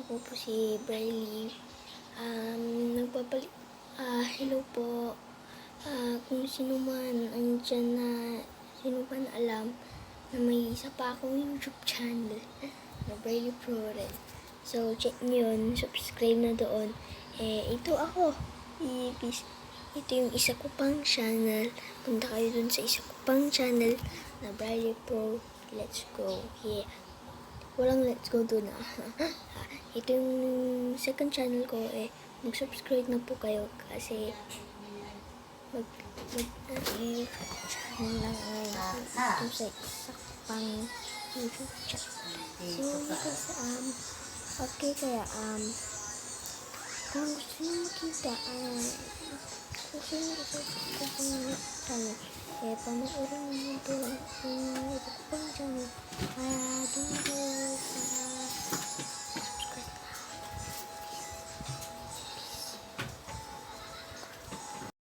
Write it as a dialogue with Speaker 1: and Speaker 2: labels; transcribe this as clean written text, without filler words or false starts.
Speaker 1: Ako po si Briley. Hello po. Kung sino man sino man alam na may isa pa akong YouTube channel na Briley Pro rin. So, check nyo yun. Subscribe na doon. Ito ako. Ito yung isa ko pang channel. Punta kayo dun sa isa ko pang channel na Briley Pro. Let's go. Yeah. Walang let's go dun Ito yung second channel ko mag-subscribe na po kayo kasi channel lang ito sa isa pang YouTube channel. So, okay kaya kung gusto nyo makita kung gusto nyo subscribe yung channel panoorin nyo po yung ito pang channel dun po sa